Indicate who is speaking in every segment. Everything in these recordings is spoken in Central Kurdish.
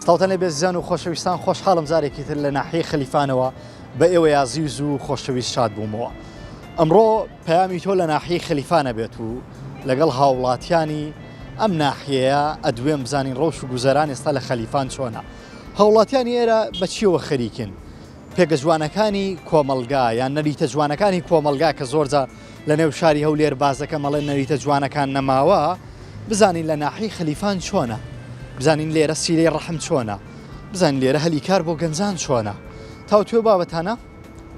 Speaker 1: تاوتەنێ بێزیزان و خۆشەویستان خۆشحاڵم جارێکی تر لە ناحیەی خەلیفانەوە بە ئێوە یازیز و خۆشەویست شاد بوومەوە. ئەمڕۆ پەیامی تۆ لە ناحیەی خەلیفانە بێت و لەگەڵ هاوڵاتیانی ئەم ناحیەیە ئەدوێن بزانین ڕۆژ و گوزەران ئێستا لە خەلیفان چۆنە. هاوڵاتیانی ئێرە بەچیەوە خەریکن؟ پێگە جوانەکانی کۆمەلگا یان نەریتە جوانەکانی کۆمەلگا کە زۆرجار لە نێو شاری هەولێر بازەکە مەڵێ نەریتە جوانەکان نەماوە، بزانین لە ناحیەی خەلیفان چۆنە، بزانین لێرە سیرەی ڕەحم چۆنە، بزانین لێرە هەلیکار بۆ گەنجان چۆنە. تاوتوێ بابەتانە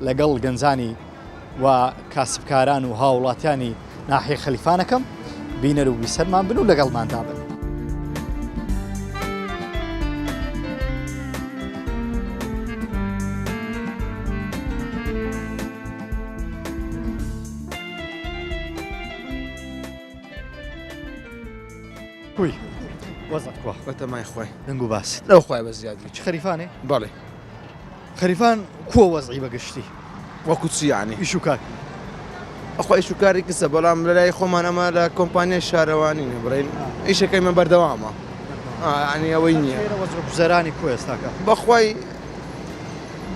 Speaker 1: لەگەڵ گەنجانی و کاسبکاران و هاوڵاتیانی ناحیەی خەلیفانەکەم بینەر و بیسەرمان بن و لەگەڵماندا بن. کوی وەزت کووە
Speaker 2: وەتەمای خۆی
Speaker 1: دەنگ و باس
Speaker 2: لەو خۆی بە زیادی
Speaker 1: چ خەریفانێ؟
Speaker 2: بەڵێ
Speaker 1: خەریفان کووە وەزعی بەگشتی
Speaker 2: وەکو چی یعنی
Speaker 1: ئیش و کار
Speaker 2: ئەخوا ئیش و کاری کەسە بەڵام لە لای خۆمان ئەمە لە کۆمپانیای شارەوانینە بڕین ئیشەکەیمە بەردەوامە ینی ئەوەی نییە
Speaker 1: وەزر گوزەرانی کوێ ئێستاکە
Speaker 2: بەخوای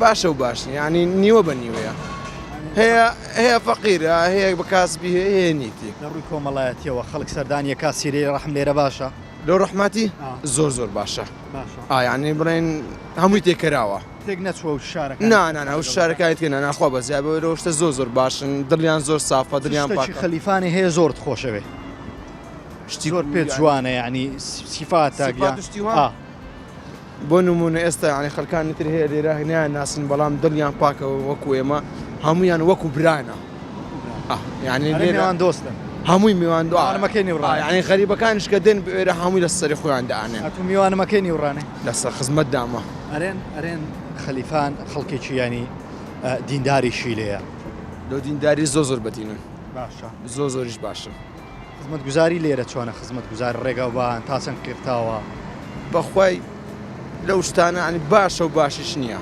Speaker 2: باشە و باشنی ینی نیوە بە نیوەیە هەیە فەقیرە هەیە بە کاسبی هەیە نیتی
Speaker 1: لە ڕووی کۆمەڵایەتیەوە خەڵک سەردانیە کاسیرەی ڕەحم لێرە باشە
Speaker 2: لەو ڕەحمەتی زۆر باشە ینی بڵێن هەمووی تێکەراوە
Speaker 1: تێک نەچوە و شارەکە
Speaker 2: نانە ئەو شارەکانی تێنە ناخوا بە زیابەوە شتە زۆر باشن دڵیان زۆر سافە دڵیان پاک
Speaker 1: خەلیفانی هەیە زۆر خۆشەوێ شتی زۆر پێ جوانە یعنی سیفاتە
Speaker 2: بۆ نمونە ئێستا ینی خەڵکانی تر هەیە لێرە هێنیان ناسن بەڵام دڵیان پاکەوە وەکو ئێمە هەمویان وەکو برانە ینی
Speaker 1: لێران دۆستن
Speaker 2: هەمووی میوان
Speaker 1: دوانمەکەی نیوڕان
Speaker 2: ینی غەریبەکانش کە دێن بێرە هەمووی لە سەری خۆیان داانێ
Speaker 1: تو میوانمەکەی نیوڕانێ
Speaker 2: لەسەر خزمەت دامە
Speaker 1: ئەرێن خەلیفان خەڵکێکی ینی دینداریشی لەیە
Speaker 2: لەو دینداری زۆر بەدینن
Speaker 1: باشە
Speaker 2: زۆریش باشن
Speaker 1: خزمەت گوزاری لێرە چۆنە خزمەت گوزار ڕێگەوبان تا چەند قرتاوە
Speaker 2: بەخوای لەو شتانە ینی باشە و باشیش نییە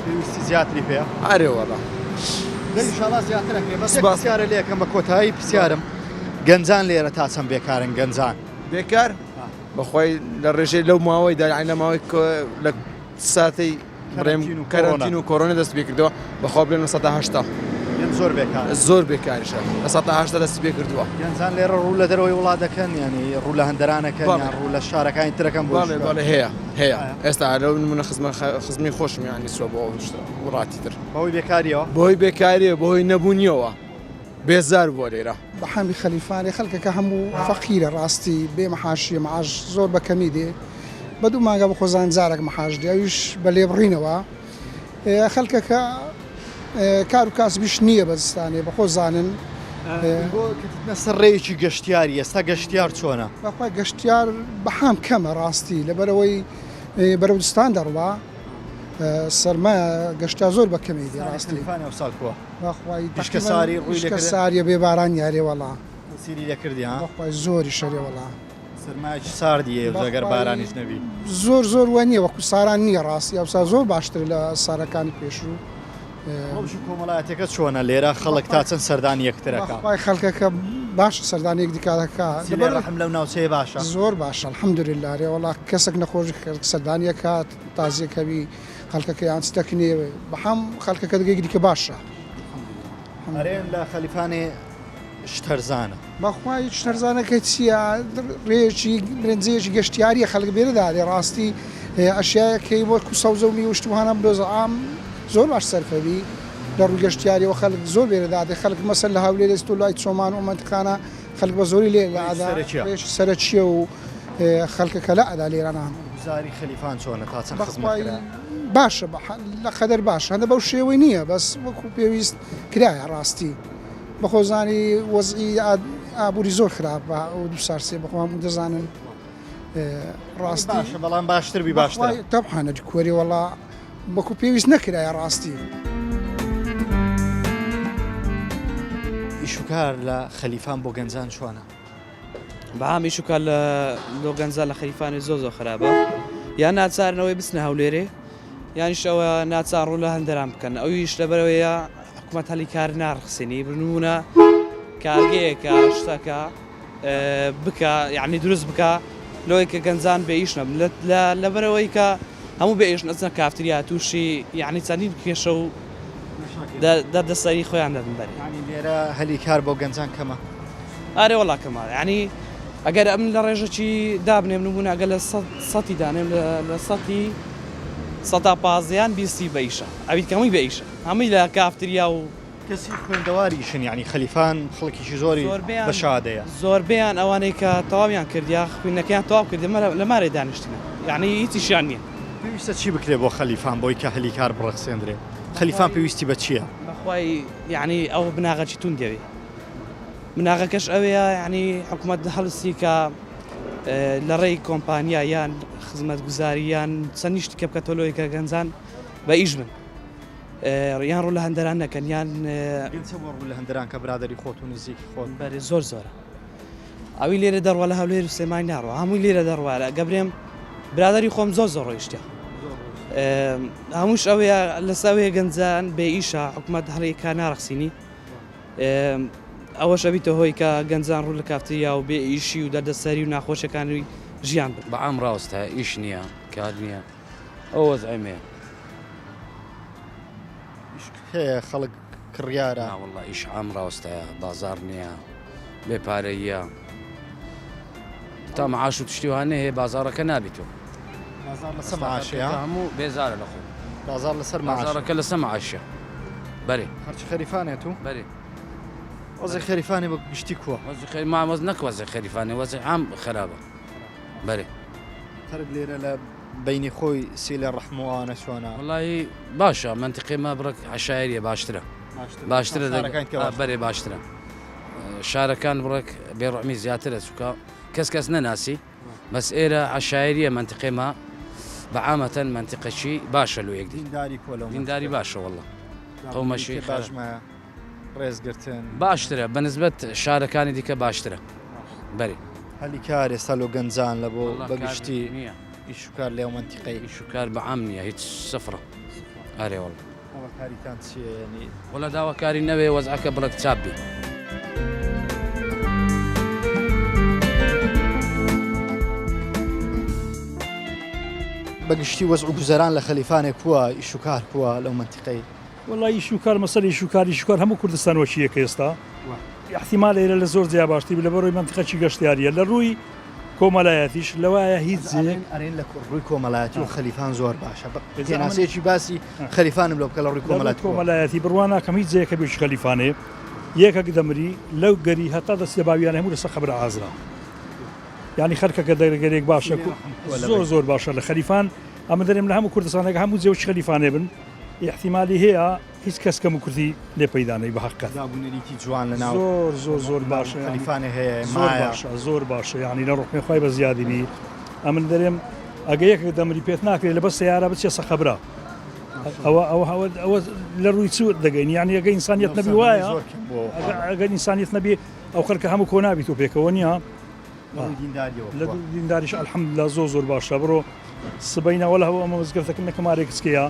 Speaker 1: پێویستی زیاتری پێ
Speaker 2: ئارێوەڵە
Speaker 1: ئینشاڵڵا زیاترەکرێ بەس پرسیارە لێکەم بە کۆتایی پرسیارم گەنجان لێرە تا چەند بێکارن گەنجان
Speaker 2: بێکار بەخوای لە ڕێژەی لەو ماوەیدا لە ماوەی لە ساتەی بڕێم کەرەنتین و کۆرۆنە دەست پێ کردەوە بەخوا بڵێن 1970
Speaker 1: زۆر بێکار
Speaker 2: زۆر بێکاریشە لە 1970 دەست پێ کردووە
Speaker 1: گەنجان لێرە ڕوو لە دەرەوەی وڵات دەکەن ینی ڕوو لە هەندەرانەکەن یان ڕوو لە شارەکانی ترەکەم
Speaker 2: بۆڵێ هەیە ئێستا لەو نمونە خزمی خۆشم یانی چوە بۆ وڵاتی تر
Speaker 1: بەهۆی بێکاریەوە
Speaker 2: بۆی بێکاریە بەهۆی نەبوونیەوە بێزار بۆ لێرە
Speaker 3: بە حامی خەلیفانی خەڵکەکە هەموو فەقیرە ڕاستی بێ مەحاشیە مەعاش زۆر بەکەمی دێ بە دوو مانگە بە خۆزان جارێک مەحاش دێ ئەویش بە لێبڕینەوە خەڵکەکە کار و کاسبیش نییە بەزستانێ بە خۆ زانن
Speaker 1: نەسەر ڕێیەکی گەشتیاری ئێستا گەشتیار چۆنە
Speaker 3: بەخوای گەشتیار بەحام کەمە ڕاستی لەبەرەوەی بەرەودستان دەڕوا سەرمە گەشتا زۆر بەکەمی دێ ڕاستی
Speaker 1: بەخوای
Speaker 3: ساریە بێ باران یارێ وەڵا
Speaker 1: سیری لەکردی
Speaker 3: بەخوای زۆری شەرێ وەڵا
Speaker 1: سەرمایکی ساردیە ئەگەر بارانیش نەبی
Speaker 3: زۆر وە نییە وەکو ساران نییە ڕاستی ئەوسا زۆر باشتر لە سارەکانی پێشوو
Speaker 1: کۆمەڵایەتەکە چۆنە لێرە خەڵک تا چەند سەردانی یەکترەکە
Speaker 3: خەڵکەکە باشە سەردانیەک دیکاتەکە
Speaker 1: ڕەحم لەو ناوچەیە باشە
Speaker 3: زۆر باشە الحەمدولله لێ وەڵا کەسێک نەخۆشی سەردانیە کات تازیەکەوی خەڵکەکە یان ستەکنێ بەحەم خەڵکەکە دگەی دیکە باشە
Speaker 1: هەرێن لە خەلیفانێ شتەرزانە
Speaker 3: بەخوای شتەرزانەکە چییە ڕێژی برنجەیەکی گەشتیاریە خەڵک بێرەدادێ ڕاستی ئەشیایەکەی بۆ سەوزە و میوەشتوانە بدۆزە ئام زۆر باش سەرفەوی لە ڕوو گەشتیاریەوە خەڵک زۆر بێرەدادێ خەڵک مەسەر لە هەولێر دەست و لای چۆمان و منتقانە خەڵک بە زۆری لێ ڕێژ سەرچیە و خەڵکەکە لە ئەدا لێرانان
Speaker 1: گوزاری خەلیفان چۆنە تا چەند خزمەت
Speaker 3: باشە لە خەدەر باشە هەندە بەو شێوەی نییە بەس وەکو پێویست کرایە ڕاستی بەخۆزانی وەزعی ئابووری زۆر خراپە ئەو دوو سارسێ بەخۆم دەزانن ڕاستی
Speaker 1: بەڵام باشتر بی باشتر
Speaker 3: تەبحانە کوێری وەڵا بەکو پێویست نەکرایە ڕاستی
Speaker 1: ئیشوکار لە خەلیفان بۆ گەنجان چۆنە؟
Speaker 4: بەهامی شوکە لۆ گەنجە لە خەریفانی زۆ خراپە یان ناچارنەوەی بچنە هەولێرێ یانیشەوە ناچار ڕوو لە هەندەران بکەن ئەویش لەبەرەوەیە حکوومەت هەلی کار ناڕخسێنی بنمونە کارگەیەکە شتەکە بکە یعنی دروست بکە لەوەی کە گەنجان بێئیش نەبن لەبەرەوەی کە هەموو بێئیش نەچنە کافتریا تووشی یعنی چەندین کێشە و دەردەسەری خۆیان دەبن بەری
Speaker 1: لێرە هەلی کار بۆ گەنجان کەمە
Speaker 4: ئارێ وەڵا کەمە ینی ئەگەر ئەم لە ڕێژەکی دابنێم نمونە ئەگەر لە سەتی دانێم لە سەتی سەتا پازیان بیستی بەئیشە ئەویت کەمووی بەئیشە هەمووی لە کافتریا و
Speaker 1: کەسی خوێندەواریشن یعنی خەلیفان خەڵکیی زۆری بەشادەیە
Speaker 4: زۆربیان ئەوانەی کە تەواویان کردیا خوێندنەکەیان تەواو کردی لە مارێ دانیشتنە یعنی هیچیشیان نییە
Speaker 1: پێویستە چی بکرێ بۆ خەلیفان بۆی کە هەلی کار بڕەخسێنرێ خەلیفان پێویستی بە چییە؟
Speaker 4: بەخوای یعنی ئەو بناغەکی تون دەوێ بناغەکەش ئەوەیە یعنی حکوومەت هەڵستی کە لە ڕێی کۆمپانیا یان خزمەت گوزاریان چەند نیشتی کە بکە تۆلۆی کە گەنجان بە ئیش بن یان ڕوو لە هەندەران نەکەن یان
Speaker 1: ڕوو لە هەندەران کە برادری خۆت و نزیکی خۆت
Speaker 4: بەرێ زۆر زۆرە ئەوی لێرە دەڕوە لە هەولێر و سلێمانی ناڕوە هەمووی لێرە دەڕوارە گەبرێم برادری خۆم زۆر ڕۆیشتە هەمووش ئەوەیە لەساوەیە گەنجان بێ ئیشە حکوومەت هەڵی کار ناڕخسینی ئەوەش ئەبیتە هۆی کە گەنجان ڕوو لە کافتریا و بێ ئیشی و دەردەسەری و ناخۆشەکانی ژیان بن
Speaker 5: بەعام ڕاستە ئیش نییە کار نییە ئەوە زعیمەیە
Speaker 1: هەیە خەڵک کڕیارە
Speaker 5: وڵڵا ئیش عام ڕاستەیە بازار نییە بێپارەیە تا مەعاش و تشتیوانە هەیە بازارەکە نابیتەوە
Speaker 1: بازار لەسەر معاشەیە
Speaker 5: هەموو بێزارە لە خۆ
Speaker 1: بازار لەسەر
Speaker 5: بازارەکە لەسەر معاشە بەرێ
Speaker 1: هەرچی خەریفانێت و
Speaker 5: بەرێ
Speaker 1: وەزی خەریفانی بە گشتی کووە
Speaker 5: وەزی خەری مامۆز نەک وەزی خەریفانی وەزی عام خراپە بەرێ
Speaker 1: خەرک لێرە لە بینی خۆی سیلە ڕەحموانە چۆنە
Speaker 5: وڵی باشە منتیقی ما بڕک عشایریە باشترە باشترە بەرێ باشترە شارەکان بڕک بێڕەحمی زیاترە چووکە کەس نەناسی بەس ئێرە عشایریە منتیقی ما بەعامەتەن منتیقەکی باشە لۆ یەکدی دینداری باشە وڵڵە قەومەشی
Speaker 1: باشمایە ڕێزگرتن
Speaker 5: باشترە بەنسبەت شارەکانی دیکە باشترە بەرێ
Speaker 1: هەلی کار ئێستا لۆ گەنجان لە بۆ بەگشتی
Speaker 5: نییە
Speaker 1: ئیشوکار لێو منتیقی
Speaker 5: ئیشوکار بەعام نییە هیچ سفرە ئارێ وڵ
Speaker 1: کاریتان چیە ینی
Speaker 5: وڵە داواکاری نەوێ وەزعەکە بڵک چاپبی
Speaker 1: بەگشتی وەزع و گوزەران لە خەلیفانێک کووە ئیشوکار کووە لەو منتیقەی
Speaker 6: وڵی شوکار مەسەری شوکار هەموو کوردستان وەچیەکە ئێستا احتیمال ئێرە لە زۆر جیا باشتری لە بەڕۆی منتیقەی گەشتیاریە لە ڕووی کۆمەلایەتیش لەوایە هیچ
Speaker 1: ئەرێن لە ڕووی کۆمەلایەتی و خەلیفان زۆر باشە پێناسەیەکی باسی خەلیفانم لەو بکە لە ڕووی
Speaker 6: کۆمەلایەتی بڕواناکەم هیچ جەیەکە بێش خەلیفانێ یەکێک دەمری لەو گەری هەتا دەستی باویان هەموو لەسەر قەبرە ئازرا یعنی خەرکەکە دەرگەرێک باشە زۆر باشە لە خەلیفان ئەمە دەرێم لە هەموو کوردستانێک هەموو جێوچ خەلیفانێ بن احتیمالی هەیە هیچ کەس کەم و کوردی لێ پەیدانەی بە حەقەت
Speaker 1: دابوونەریتی جوان لەناو
Speaker 6: زۆر باشە
Speaker 1: خەلیفانێ هەیە
Speaker 6: زۆر باشە یعنی لە ڕوحمی خۆی بە زیادی بی ئەمن دەرێم ئەگە یەکێک دەمری پێت ناکرێت لە بەس سیارە بچێ سەخەبرا ئەوە لە ڕووی چوت دەگەین یعنی ئەگە ئینسانیت نەبی وایە ئەگەر ئینسانیت نەبی ئەو خەرکە هەموو کۆ نابیت و پێکەوە نییە لە دینداریش الحەمدوللا زۆر باشە بڕۆ سبەینەوە لە هەوە ئەمە مزگەفتەکە نەکەمارێک کچکەیە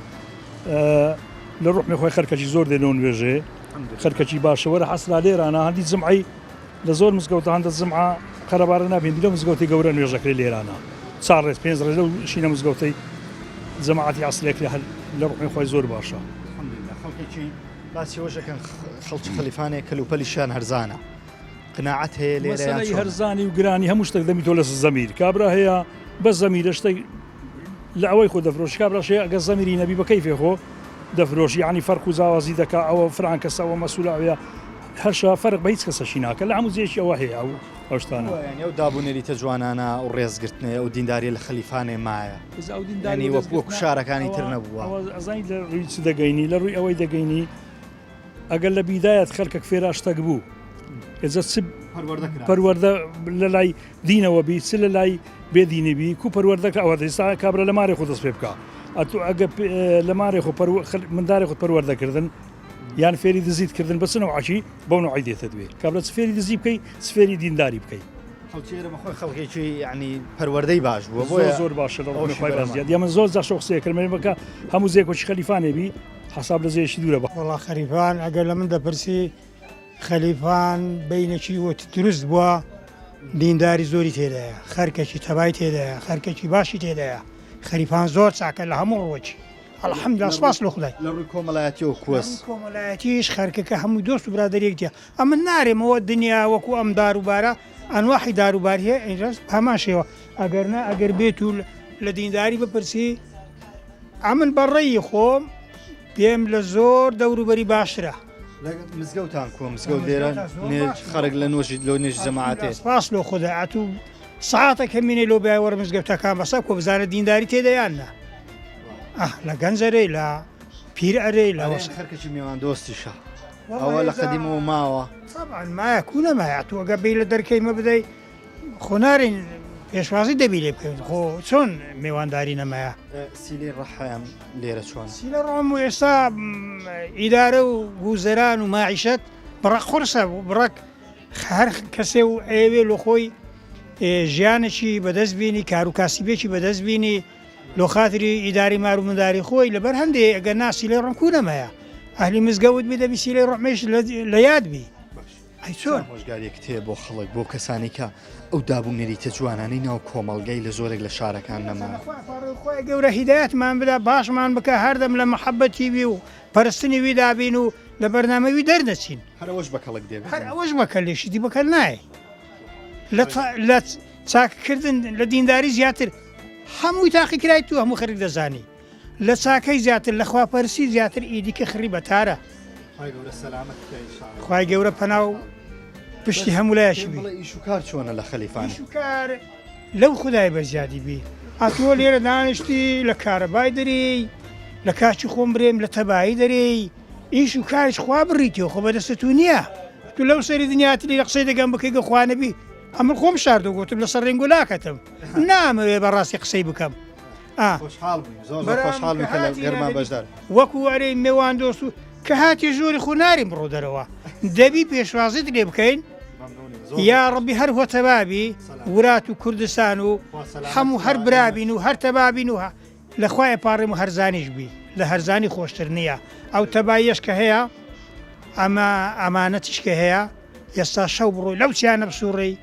Speaker 6: لە ڕوحمی خۆی خەرکەی زۆر دێنەوە نوێژێ خەرکەی باشە وەرە حەسرا لێرانە هەندی جمعی لە زۆر مزگەوتە هەندە جمعە قەرەبارە نابێنی لە مزگەوتی گەورە نوێژەکەی لێرانە 4 ڕێز 5 ڕێز لەو شینە مزگەوتەی جەماعەتی عەسڵێک لە ڕوحمی خۆی زۆر باشە
Speaker 1: خەڵکێکی باسی هۆشەکەن خەڵکی خەلیفانێک کەلوپەلیشیان هەرزانە قناعەت هەیە لێرە
Speaker 6: هەرزانی و گرانی هەموو شتێک دەمیتۆ لە زەمیر کابرا هەیە بە زەمیرە شتێک لە ئەوەی خۆ دەفرۆشی کابراشەیە ئەگە زەمیری نەبی بە کەیفێ خۆ دەفرۆشی یعنی فەرق و زاوازی دەکا ئەوە فرانکەسەوە مەسوولەوەیە هەرشە فەرق بە هیچ کەسەشی ناکە لە هەموو جێشی ئەوە هەیە ئەو شتانە
Speaker 1: ئەو دابوونەریتە جوانانە و ڕێزگرتنێ و دینداری لە خەلیفانێ مایە ینی وەکو شارەکانی تر نەبووە
Speaker 6: ئەزانی لە ڕووی چ دەگەینی لە ڕووی ئەوەی دەگەینی ئەگەر لە بیدایەت خەڵکێک فێرا شتێک بوو ئێجا چ پەروەردە لە لای دینەوە بی چ لە لای بێدینی کو پەروەردەکە ئەوە ئێستا کابرا لە مارێ خۆ دەست پێ بکە ئەتو ئەگە لە مارێ خۆ مندارێ خۆت پەروەردەکردن یان فێری دزیتکردن بەچنەوە عاشی بەو نوعی دێتە دوێ کابرا چ فێری دزی بکەی چ فێری دینداری بکەیت
Speaker 1: خەڵکیێرە بەخۆی خەڵکێکی ینی پەروەردەی باش بووە
Speaker 6: زۆر باشە لە ڕۆژی بازیات یا من زۆر جا شخصەیەکردمە بکە هەموو زێکۆچی خەلیفانێبی حساب لە زێشی دوورە بە
Speaker 7: وڵا خەریفان ئەگەر لە من دەپرسی خەلیفان بینەکی وتی دروست بووە دینداری زۆری تێدایە خەرکەکی تەبای تێدایە خەرکەکی باشی تێدایە خەریفان زۆر چاکە لە هەموو ڕۆکی الحەمدولله سپاس لە خودای
Speaker 1: لە ڕووی کۆمەڵایەتی و کوەس
Speaker 7: کۆمەڵایەتیش خەرکەکە هەموو دۆست و برادەرێک دیە ئەمە نارێمەوە دنیا وەکو ئەم داروبارە ئەنواحی داروبار هەیە ئینجاز هەمان شێوە ئەگەرنا ئەگەر بێت و لە دینداری بپرسی ئەمن بەڕێی خۆم پێم لە زۆر دەوروبەری باشترە
Speaker 1: مزگەوتان کۆ مزگەوت لێرە خەرک لە نوۆژی لۆ نێژ جەماعاتێ
Speaker 7: سپاس لۆ خوددا ئەتوو ساعتە کەمینێ لۆ بایوەرە مزگەوتەکان بەسە کۆ بزانە دینداری تێدەیاننا لە گەنجەرەی لە پیر ئەرەی لە
Speaker 1: خەرکەی میوان دۆستیشە ئەوە لە قەدیمەوە ماوە
Speaker 7: طبعا مایە کو نەمایە تو ئەگە بێ لە دەرکەی مە بدەی خۆنارین پێشوازی دەبی لێ بکەین خۆ چۆن میێوانداری نەمایە
Speaker 1: سیلی ڕەحیان لێرە چۆن
Speaker 7: سیلە ڕۆم و ئێستا ئیدارە و گوزەران و ماعیشەت بڕق قورسە بڕک هەر کەسێ و ئەوێ لە خۆی ژیانێکی بەدەست بینی کار و کاسیبێکی بەدەست بینی لۆ خاتری ئیداری مار و منداری خۆی لەبەر هەندێ ئەگەر ناسی لێ ڕم کو نەمایە ئەهلی مزگەوت بێ دەبی سیلەی ڕۆمێش لە یاد بی ئەی چۆن
Speaker 1: ڕۆژگارێک تێ بۆ خەڵک بۆ کەسانی کە ئەو دابوونێریتە جوانانەی ناو کۆمەڵگەی لە زۆرێک لە شارەکان نەما
Speaker 7: خۆی گەورە هیدایەتمان بدا باشمان بکە هەردەم لە محەبەتی وی و پەرستنی وی دابین و لە بەرنامەوی دەرنەچین
Speaker 1: هەرەوەش بە کەڵک دێ
Speaker 7: هەر ئەوەش بەکە لێشتی بەکە نایە لە چاککردن لە دینداری زیاتر هەمووی تاقیکرای تو هەموو خەرک دەزانی لە چاکەی زیاتر لە خواپەرسی زیاتر ئیدیکە خڕی بەتارە خی گەورە پەناو پشتی هەموو لایەشی بی
Speaker 1: ئیشوکار چۆنە لە خەلیفان
Speaker 7: ئیشوکار لەو خدای بەزیادی بی هاتووە لێرە دانیشتی لە کارەبای دەری لە کاچی خۆم برێم لە تەبایی دەری ئیش و کارش خوا بڕیتەوە خۆ بەدەستە تو نییە تو لەو سەری دنیاتی لە قسەی دەگەم بکەی گە خوانەبی ئەمە خۆم شاردە گوتم لە سەر ڕێنگ و لاکەتم نامەوێ بەڕاستی قسەی بکەم
Speaker 1: گەرمان بەشدار
Speaker 7: وەکو وارەی میێوان دۆست و کە هاتی ژۆری خۆناری بڕۆ دەرەوە دەبی پێشوازیت لێ بکەین یا ڕبی هەر هۆتەبابی ورات و کوردستان و هەموو هەر برابین و هەر تەبابین و لەخوایە پاڕێم و هەرزانیش بی لە هەرزانی خۆشتر نییە ئەو تەباییەش کە هەیە ئەمە ئەمانەتیش کە هەیە ئێستا شەو بڕۆی لەو چیانە بسوڕی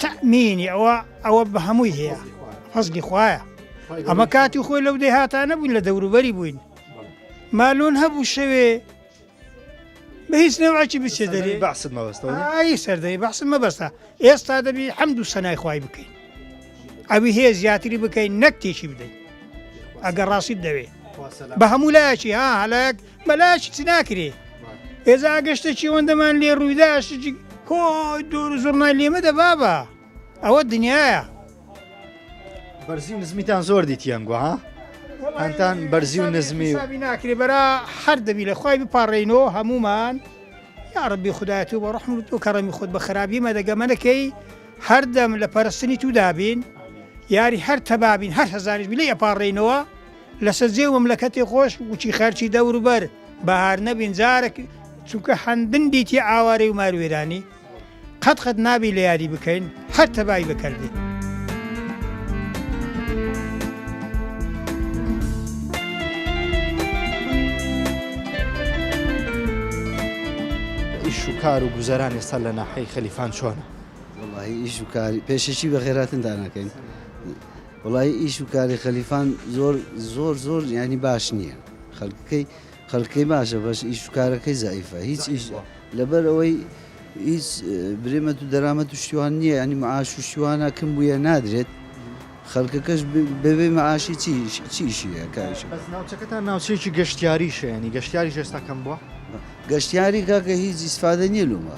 Speaker 7: تەمینی ئەوە بە هەمووی هەیە فەزلی خوایە ئەمە کاتی خۆی لەو دەهاتانە بووین لە دەوروبەری بووین مالۆن هەبوو شەوێ بە هیچ نەوعکی بچێ دەرێ
Speaker 1: بەحسم مەبەستەوە
Speaker 7: ئای سەردەی بەحسم مەبەستە ئێستا دەبی حەمد و سەنای خوای بکەین ئەوی هەیە زیاتری بکەین نەک تێکی بدەین ئەگەر ڕاستیت دەوێ بە هەموو لایەکی هەلایەک بەلایەکی چ ناکرێ ئێزا گەشتێکی ئەوەندەمان لێ ڕوویداشتی کۆی دۆر و زۆرنای لێمە دەبابە ئەوە دنیاە
Speaker 1: بەرزی و نزمیتان زۆر دیتیان گوە ها ئەتان بەرزی و نزمی
Speaker 7: ناکرێ بەرا هەر دەبی لە خوای بپارڕێنەوە هەمومان یاڕبی خودایەت و بە ڕەحمت و کەڕەمی خۆت بە خراپی مەدەگەمەنەکەی هەردەم لە پەرستنی تو دابین یاری هەر تەبابین هەر هەزارش لێ ئەپارڕێنەوە لەسەر جێ مەملەکەتی خۆش وچی خەرچی دەوروبەر بەهار نەبین جارێک چونکە هەندن دیتی ئاوارەی و ماروێرانی قەت نابی لە یاری بکەین هەر تەبای بکردین
Speaker 1: ئیش و کار و گوزەران ئێستا لە ناحەی خەلیفان چۆنە
Speaker 8: وڵی ئیش و کاری پێشەشی بە خێراتندا ناکەین وڵی ئیش و کاری خەلیفان زۆر ینی باش نییە خەڵکەی باشە بەش ئیش و کارەکەی زایفە هیچ لەبەر ئەوەی هیچ برێمەت و دەرامەت و شتیوان نییە ینی معاش و شتیوانە کەم بوویە نادرێت خەڵکەکەش بەبێ معاشی چیشیە کارش
Speaker 1: ناوچەکەتان ناوچەیەکی گەشتیاریشە ینی گەشتیاری ئێستا کەم بووە
Speaker 8: گەشتیاری کاکە هیچ ئیسفادە نییە لومە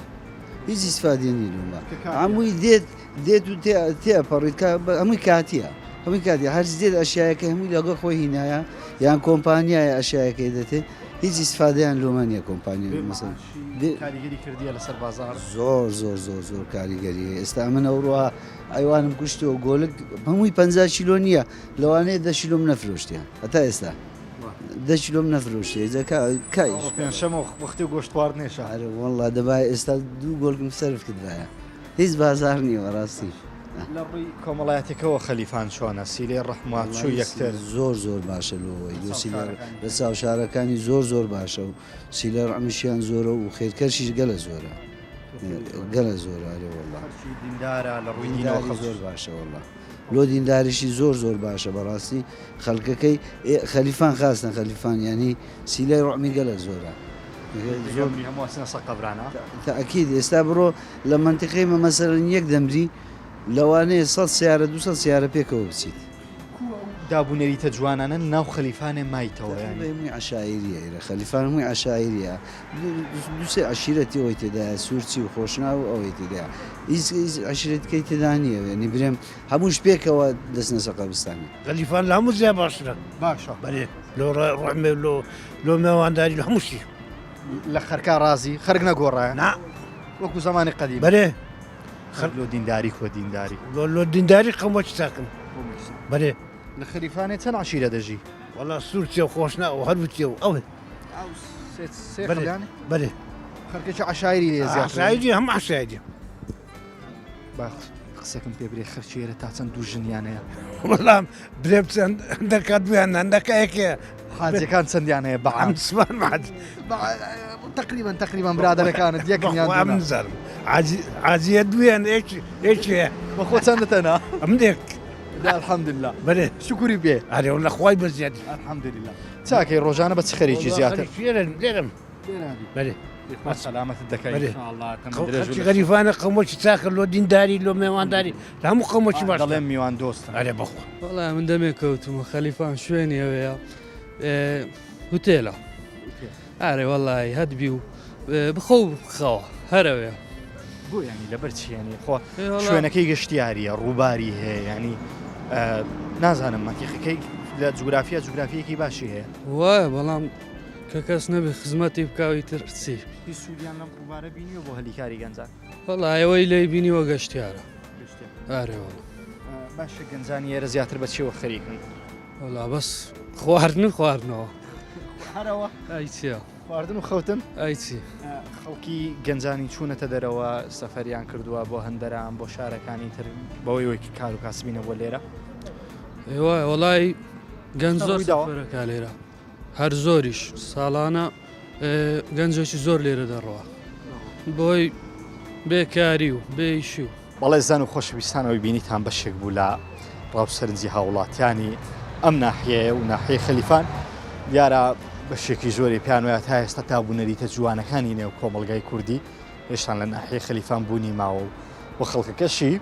Speaker 8: هیچ ئیسفادی نیە لومە هەمووی دێت و تێپەڕیت هەمووی کاتیە هەمووی کاتی هەرز دێت ئەشیایەکە هەمووی لەگە خۆی هینایە یان کۆمپانیایە ئەشیایەکەی دەتێت هیچ ئیسفادەیان لۆمە نیە کۆمپانیا مەسەن
Speaker 1: کاریگەری کردیە لەسەر بازار
Speaker 8: زۆر کاریگەری ئێستا من ئەوڕۆ ئەیوانم کوشتەوە گۆلک هەمووی 50 کیلۆ نییە لەوانەیە 10 کیلۆم نەفرۆشتیان هەتا ئێستا 10 کیلۆم نەفرۆشتی
Speaker 1: پێنجشەمە وەختی گۆشتوار نێشە
Speaker 8: وەڵا دەبای ئێستا 2 گۆلکم سەرف کردایە هیچ بازار نییە ڕاستی
Speaker 1: لە ڕووی کۆمەڵایەتێکەوە خەلیفان چۆنە سیلێ ڕەحمات چوو یەکتر
Speaker 8: زۆر باشە لەوەی لە چاو شارەکانی زۆر باشە و سیلە ڕەمیشیان زۆرە و خێرکەشیش گەلە زۆرە گەلە زۆرارێ وڵا
Speaker 1: دیندارە لە ڕووی
Speaker 8: دینەوە زۆر باشە وڵا لۆ دینداریشی زۆر باشە بەڕاستی خەڵکەکەی خەلیفان خاستن خەلیفان ینی سیلای ڕەمی گەلە زۆرە
Speaker 1: هەموواسنە سەقەبرانە
Speaker 8: تاکید ئێستا بڕۆ لە منتیقەی مەمەسەرن یەک دەمری لەوانەیە 100 سیارە 200 سیارە پێکەوە بچیت
Speaker 1: دابوونەریتە جوانانە ناو خەلیفانێ مایتەوە
Speaker 8: هەمووی عشاعیریە خەلیفان هەمووی عشاعیریە دووسێ عشیرەتی ئەوەی تێدایە سوورچی و خۆشنا و ئەوەی تێدایە هیچ عشیرەتەکەی تێدا نییە ینی برێم هەمووش پێکەوە دەستنە سەقەبستانی
Speaker 9: خەلیفان لە هەموو زیاد باشترە
Speaker 1: باشە
Speaker 9: بەێ لۆ ڕحمێ لۆ میێوانداری لە هەمووشی
Speaker 1: لە خەرکا ڕازی خەرگ نەگۆڕایە
Speaker 9: نا
Speaker 1: وەکو زمانی قەدیم
Speaker 9: بەێ
Speaker 1: لۆ دینداری خۆ دینداری
Speaker 9: لۆ دینداری قەمۆکی تاکەم بەێ
Speaker 1: لە خەلیفانێ چەند عشیرە دەژی
Speaker 9: وەڵا سوورچێ و خۆشنا و هەروچێ و ئەوێ بەێ
Speaker 1: خەرکێکی عشایری لێ
Speaker 9: عشایری هەم عشایری
Speaker 1: قسەکەم پێ برێ خەرچێرە تا چەند دوو ژنیانەیە
Speaker 9: وەڵام برێ چەند دەکات بیان هەندەکەیەکێ
Speaker 1: حاجەکان چەندیانەیە بەعام
Speaker 9: سوان ماد
Speaker 1: تقریبان برادەرەکانت یەکیان
Speaker 9: نزانم عازیە دویان ئێکێ
Speaker 1: بەخۆ چەندتەنا
Speaker 9: ئەم دێک
Speaker 1: الحەمدلله
Speaker 9: بەێ
Speaker 1: شکوری بێ
Speaker 9: ئەرێ لە خوای بەزیادی
Speaker 1: الحەمدلله چاکەی ڕۆژانە بە چ خەریکی زیاتر
Speaker 9: لێرم بەێ
Speaker 1: سەلامەتت دەکەیت
Speaker 9: غەریفانە قەمۆکی چاکە لۆ دینداری لۆ میێوانداری لە هەموو قەمۆکی باش
Speaker 1: دەڵێن میوان دۆستە
Speaker 9: ئەرێ بەخۆ
Speaker 4: وەڵام من دەمێ کەوتمە خەلیفان شوێنی ئەوەیە هوتێلە ئارێ وەڵی هەدبی و بخۆ بخەوە هەرەوەێ
Speaker 1: بۆ ینی لەبەر چیانی خۆ شوێنەکەی گەشتیاریە ڕووباری هەیە ینی نازانم مەتیقەکەی لە جوگرافیەکی باشی هەیە
Speaker 4: وایە بەڵام کە کەس نەبێ خزمەتی بکاوی ترسی
Speaker 1: سوودیان لەم ڕووبارە بینیوە بۆ هەلیکاری گەنجان
Speaker 4: وەڵایەوەی لی بینیوە گەشتیارە ئارێوە
Speaker 1: باشە گەنجانی ئێرە زیاتر بەچێوە خەریکن
Speaker 4: وەڵا بەس خواردنەوە
Speaker 1: هەرەوە
Speaker 4: ئایچە
Speaker 1: خواردن و خەوتن
Speaker 4: ئایچی
Speaker 1: خەڵکی گەنجانی چوونەتە دەرەوە سەفەریان کردووە بۆ هەندەران بۆ شارەکانی تر بەوەی وەکی کار و کاسبینە بۆ لێرە
Speaker 4: وای وەڵی گەنج زۆر سەفەرەکە لێرە هەر زۆریش ساڵانە گەنجێکی زۆر لێرە دەڕەوە بۆی بێکاری و بێیشی و
Speaker 1: بەڵێ زان و خۆشەویستانەوەی بینیتان بەشێک بوو لە ڕاوسەرنجی هاوڵاتیانی ئەم ناحیەیە و ناحیە خەلیفان دیارە بەشێکی زۆری پیان وایە تا ئێستا تابوونەریتە جوانەکانی نێو کۆمەڵگای کوردی هێشتان لە ناحیە خەلیفان بوونی ماوە و خەڵکەکەشی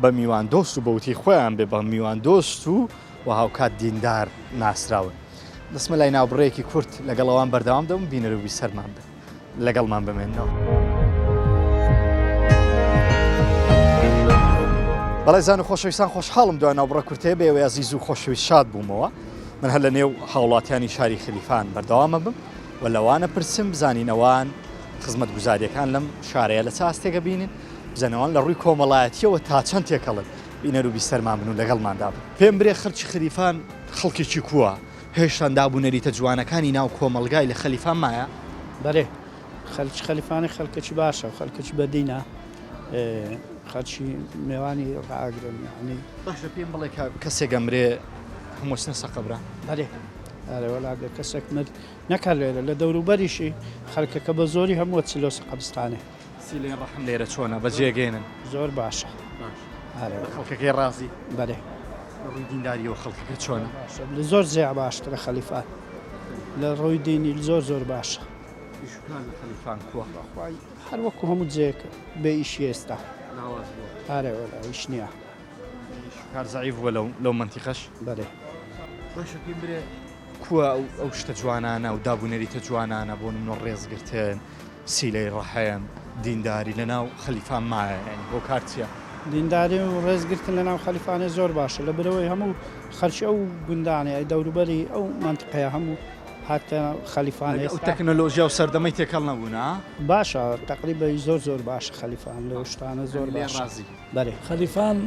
Speaker 1: بە میوان دۆست و بەوتی خۆیان بێ بە میوان دۆست و هاوکات دیندار ناسراون دەسمە لای ناوبڕەیەکی کورت لەگەڵەوان بەردەوام دەم بینەروی سەرمان بێ لەگەڵمان بمێنەوە بەڵێ زان و خۆشەویستان خۆشحاڵم دوای ناوبڕە کورتەیە بە ئێوەی عەزیز و خۆشەویست شاد بوومەوە من هەر لە نێو هاوڵاتیانی شاری خەلیفان بەردەوامە بم و لەوانە پرسم بزانینەوان خزمەت گوزاریەکان لەم شارەیە لە چاستێکە بینین بزانەوان لە ڕووی کۆمەڵایەتیەوە تا چەند تێکەڵن بینەروی سەرمان بن و لەگەڵماندا بن پێم برێ خەرکی خەلیفان خەڵکێکی کووە هێشتان دابوونەریتە جوانەکانی ناو کۆمەلگای لە خەلیفان مایە
Speaker 10: بەێ خەلیفانی خەڵکەی باشە و خەڵکەی بەدینە خەلکی میێوانی ڕاگرن ینی
Speaker 1: باشە پێم بڵێ کەسێک ئەمرێ هەمووسنە سەقەبرا
Speaker 10: بەێ ئارێوەلاگە کەسێک مرد نەکار لێرە لە دەوروبەریشی خەڵکەکە بە زۆری هەموو چلۆسە قەبستانێ
Speaker 1: سیلێن ڕەحم لێرە چۆنە بەجێگەێنن
Speaker 10: زۆر باشە
Speaker 1: خەڵکەکەی ڕازی
Speaker 10: بەێ
Speaker 1: ڕووی دینداریەوە خەڵکەکە چۆنە
Speaker 10: لە زۆر زیاد باشترە خەلیفان لە ڕۆی دینی زۆر باشە
Speaker 1: خەلیفان کووە
Speaker 10: هەر وەکو هەموو جێکە بێ ئیشی ئێستا ئارێوەلا هیچ نییە
Speaker 1: کار زعیف بووە لەو منتیقەش
Speaker 10: بەێ
Speaker 1: باشە پێم برێ کووە ئەو شتە جوانانە و دابوونەریتە جوانانە بۆ منۆ ڕێزگرتن سیلەی ڕەحەیەم دینداری لەناو خەلیفان مایە ینی بۆ کارچیە
Speaker 10: دینداری و ڕێزگرتن لەناو خەلیفانێ زۆر باشە لە برەوەی هەموو خەرچی ئەو گوندانێ ئەی دەوروبەری ئەو منتقەیە هەموو هاتە خەلیفانێ
Speaker 1: ئەو تەکنۆلۆژیا و سەردەمەی تێکەڵ نەبوونا
Speaker 10: باشە تقریبا زۆر باشە خەلیفان لە شتانە زۆر
Speaker 1: ڕازی
Speaker 10: بەێ
Speaker 6: خەلیفان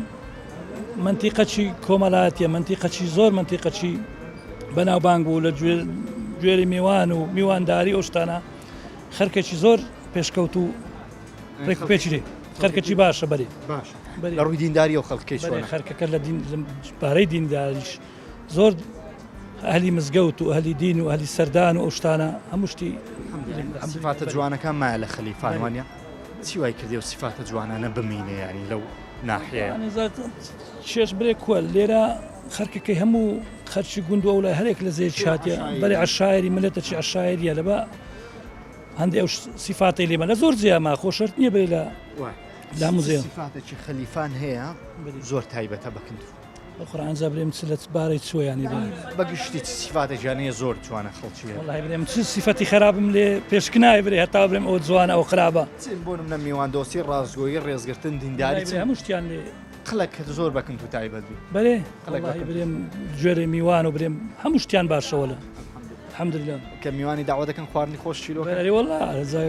Speaker 6: منتیقەچی کۆمەڵایەتیە منتیقەچی زۆر منتیقەچی بەناوبانگ بوو لە گوێری میوان و میوانداری ئەو شتانە خەرکێکی زۆر پێشکەوت و ڕێکپێکی لێ خەرکەی باشە بەرێ
Speaker 1: باش لە ڕووی دینداری و خەڵکەی چۆنە
Speaker 6: خەرکەکە لە پارەی دینداریش زۆر ئەهلی مزگەوت و ئەهلی دین و ئەهلی سەردان و ئەو شتانە هەموو شتی
Speaker 1: سیفاتە جوانەکان مایە لە خەلیفان وانە چی وای کردی و سیفاتە جوانانە بمینێ ینی لەو ناحەیە
Speaker 6: چێش برێ کووە لێرە خەرکەکەی هەموو خەرچی گوند و لای هەرێک لە زێر چاتە بەری عشاعری ملەتە چی عشاعریە لەبە هەندێک ئەو سیفاتی لێمە لە زۆر جیاما خۆشەرت نییە بێ لە موزێ
Speaker 1: سیفاتێکی خەلیفان هەیە زۆر تایبەتە بەکند
Speaker 6: قورئان برێم چ لە بارەی چۆیانی
Speaker 1: بەگشتی سیفاتێکیانەیە زۆر جوانە خەڵکی
Speaker 6: وڵای برێم چ سیفەتی خراپم لێ پێشکنای برێ هەتا برێم ئەو جوانە ئەو خراپە
Speaker 1: بۆ نمونە میواندۆسی ڕازگۆیی ڕێزگرتن دینداری
Speaker 6: هەموو شتیان لێ
Speaker 1: قلک زۆر بەکند و تایبەت بی
Speaker 6: بەێ برێم گوێرە میوان و برێم هەموو شتیان باشەوە لە الحەمدلله
Speaker 1: کە میوانی داوا دەکەن خواردنی خۆش چیرۆ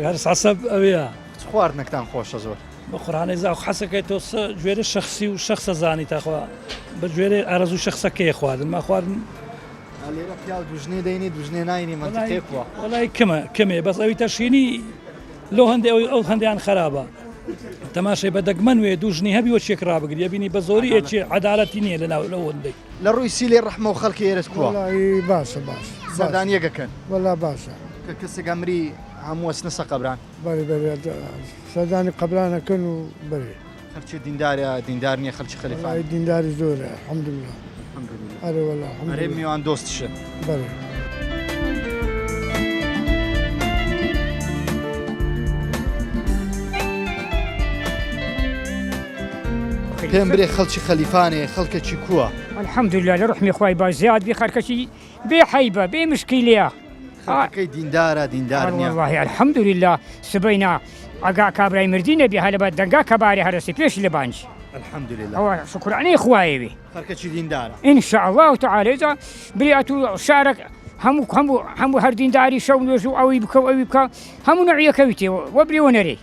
Speaker 6: هەر ساسەب ئەوەیە
Speaker 1: خواردنەکتان خۆشە زۆر
Speaker 6: بە قورئانی زاو حەسەکەی تۆ گوێرە شخصی و شخصە زانی تاخوا بە گوێرە ئارەزوو شخصەکەی خواردن ما خواردن
Speaker 1: لێرە پیا دوژنێ دەینی دوژنێ ناینی منتیقوە
Speaker 6: وڵای کەمێ بەس ئەوی تەشینی لۆ هەندێ ئەو هەندیان خراپە تەماشای بە دەگمەن وێ دوژنی هەبی وە چێک ڕابگری بینی بە زۆری ئەچێ عەدالەتی نییە لە هەندێک
Speaker 1: لە ڕووی سیلێ ڕەحمە و خەڵکی ئێرەت کووە
Speaker 3: باشە باش
Speaker 1: سەردان یەکەکەن
Speaker 3: وەلا باشە
Speaker 1: کە کەسێک ئەمری هەموو وەچنە سەقەبران
Speaker 3: سەردانی قەبرانەکەن و بەرێ
Speaker 1: خەرچی دیندارە دیندار نییە خەلکی خەلیفان
Speaker 3: دینداری زۆرە الحەمدولله ئەرێ وەلا
Speaker 1: هەرێ میوان دۆستیشن
Speaker 3: بەرێ
Speaker 1: پێم برێ خەڵکی خەلیفانێ خەڵکەکی کووە
Speaker 11: الحەمدولله لە ڕحمی خوای با زیاد بێ خەرکەشی بێ حەیبە بێ مشکیلەیە
Speaker 1: خەڵکەکەی دیندارە دیندار نییە
Speaker 11: والله الحەمدولله سبەینا ئەگا کابرای مردی نەبی هەلە بە دەنگا کەباری هەرەسی پێش لە بانج
Speaker 1: الحەمدولله
Speaker 11: ئەوە شکرانەی خوایەوێ
Speaker 1: خەرکەکی دیندارە
Speaker 11: ئین شاء الله تعالی ئێجا برێت و شارێک هەموو هەردینداری شەو نوێژ و ئەوی بکە و ئەوی بکە هەموو نەعیەکەویتەوە وەبرێوە نەرێ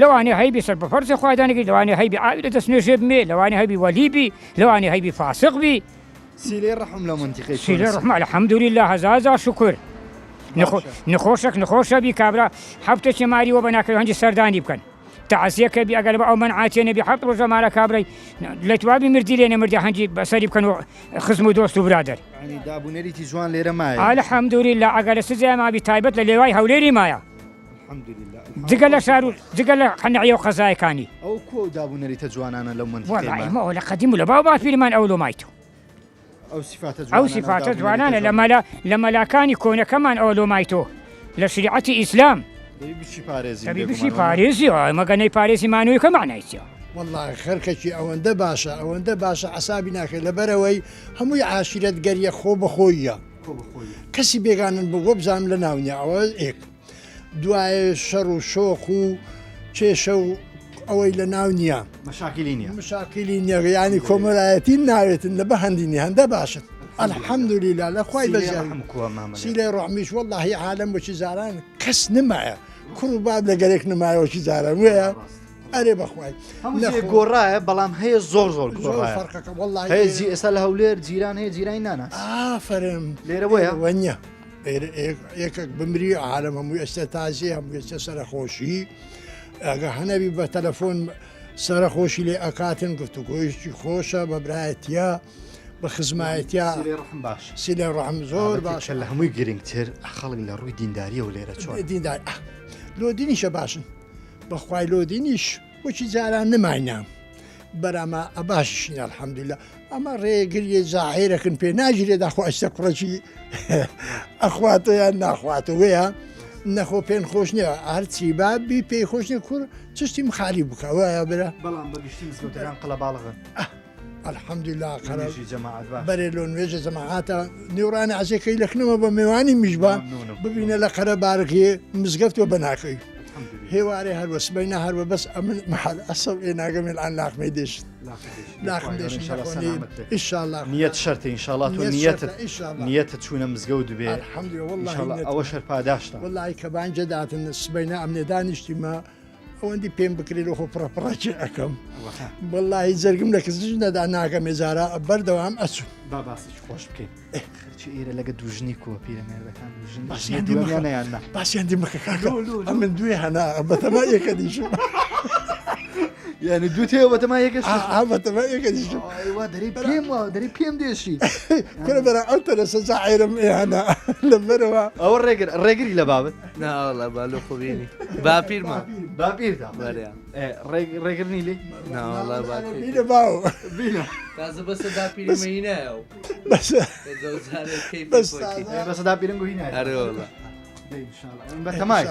Speaker 11: لەوانێ هەیبی سەر بە فەرزی خوادانێکی لەوانێ هەیبی ئاوی لە دەست نوێژێ بمێ لەوانێ هەیبی وەلیبی لەوانێ هەیبی فاسق بی
Speaker 1: سیلێ ڕەحم لە منتیقەی
Speaker 11: سیلێ ڕەحم الحەمدولله هەزار شکر نەخۆشە بی کابرا هەفتێکی ماریوە بە ناکەوێ هەنجی سەردانی بکەن تعزیەکە بی ئەگەر بە ئەو منعاتێ نەبی هەفت ڕۆژە مارە کابرای لە توابی مردی لێ نەمردی هەنجی بەسەری بکەن و خزم و دۆست و برادر
Speaker 1: دابوونەریتی جوان لێرە مایە
Speaker 11: الحەمدولله ئەگەر لە سزای مابی تایبەت لە لێوای هەولێری مایە جگە لە شار و جگە لە قەنەعیە و قەزایەکانی
Speaker 1: ئەو کۆ دابوونەریتە جوانانە لەو منتیقەی
Speaker 11: ماوە لە قەدیم و لە باو باپیرمان ئەو لۆمایتەوە ئەو سیفاتە جوانانە لە مەلاکانی کۆنەکەمان ئەو لۆمایتۆ لە شریعەتی ئیسلام بشی پارێزی مەگەنەی پارێزی مانوویەکە معنایسیە
Speaker 3: والله خەرکەکی ئەوەندە باشە عسابی ناکرێت لەبەرەوەی هەمووی عاشیرەت گەریە خۆ بەخۆیە کەسی بێگانن بۆ بزانم لە ناونیە ئەوە ئێک دوایە شەڕ و شۆخ و کێشە و ئەوەی لە ناو نییە مشاکلی نییە ینی کۆمەلایەتی ناوێتن لە بە هەندینی هەندە باشن الحەمدولله لە خوای بەزیان سیلەی ڕەحمیش واللهی عالەم بۆچی زاران کەس نمایە کوڕ و باب لە گەرێک نمایەوەکی زاران وەیە ئەرێ بەخوای
Speaker 1: گۆڕایە بەڵام هەیە زۆر هەیە ئێستا لە هەولێر جیران هەیە جیرانی ناناس
Speaker 3: ئافرم
Speaker 1: لێرە وەیە
Speaker 3: وەنیە یەکێک بمری عالم هەمووی ئێستا تازی هەموو ئێستا سەرخۆشی ئەگە هەنەبی بە تەلەفۆن سەرخۆشی لێ ئەکاتن گفتوگۆیشتی خۆشە بە برایەتە بە خزمایەتیا سیلێ ڕەحم زۆر باشە
Speaker 1: لە هەمووی گرنگتر خەڵک لە ڕووی دینداریە و لێرە چۆن
Speaker 3: دیندار لۆ دینیشە باشن بەخوای لۆ دینیش بۆچی جاران نماینام بەرامە ئەباشیشین الحەمدولله ئەمە ڕێگریە زاهیرەکن پێ ناژیرێ داخواستە کوڕەکی ئەخواتە یان ناخواتە وەیە نەخۆ پێن خۆش نییە هەرچی بابی پێی خۆش نیە کوڕ چشتی مخالی بکە وایە برە
Speaker 1: بەڵام بەگشتی مزگەوتەکان قەڵە باڵغن
Speaker 3: الحەمدولله بەرێ لۆ نوێژە جەماعاتە نیوڕانی عزیەکەی لەکنەوە بە میوانی میژبان ببینە لە قەرە بارەکێ مزگەفتەوە بەناکەی هێوارێ هەروە سبەینا هەروە بەس ئەمن محل ئەسڵ ئێ ناگەمێن ئان لاخمەی دێشت ئیشاءالله
Speaker 1: نیەت شەرتە ئینشاءالله تۆ نیەتە چوونە مزگەوت دەبێ ئەوە شەر پاداشتە
Speaker 3: وەڵی کە بانجە داتن سبەینا ئەمنێ دانیشتیمە ئەوەندی پێم بکرێت خۆ پڕپڕاکی ئەەکەم وەڵی جەرگم لە کەس نەدا ناکەم ێزارە بەردەوام ئەچوو
Speaker 1: باسی خۆش بکەین ئێرە لەگە دوژنی کووە پیرەمێردەکان
Speaker 3: باسییان دیمەکە من دوێ هەنا بەتەما یەکە دیشم
Speaker 1: یعنی دوو تێ بەتەما یەکەش
Speaker 3: بەتەمە یەکەش
Speaker 1: دەری پێم دێشی
Speaker 3: کورە بەرە ئەوتە لە سەجا عیرم ئێهانە لەبەرەوە
Speaker 1: ئەوە ڕێگری لە بابەت
Speaker 4: ناوەڵە بالۆ خوبینی باپیرمە
Speaker 1: باپیردا
Speaker 4: بەریان
Speaker 1: ڕێگرنی لێ
Speaker 4: ناوەڵە باپیر
Speaker 3: بینە باو
Speaker 4: تازە بەسە باپیرمەی نایە
Speaker 1: بەسە داپیرم گوهینە
Speaker 4: ئەرێوەڵە
Speaker 1: بەتەمای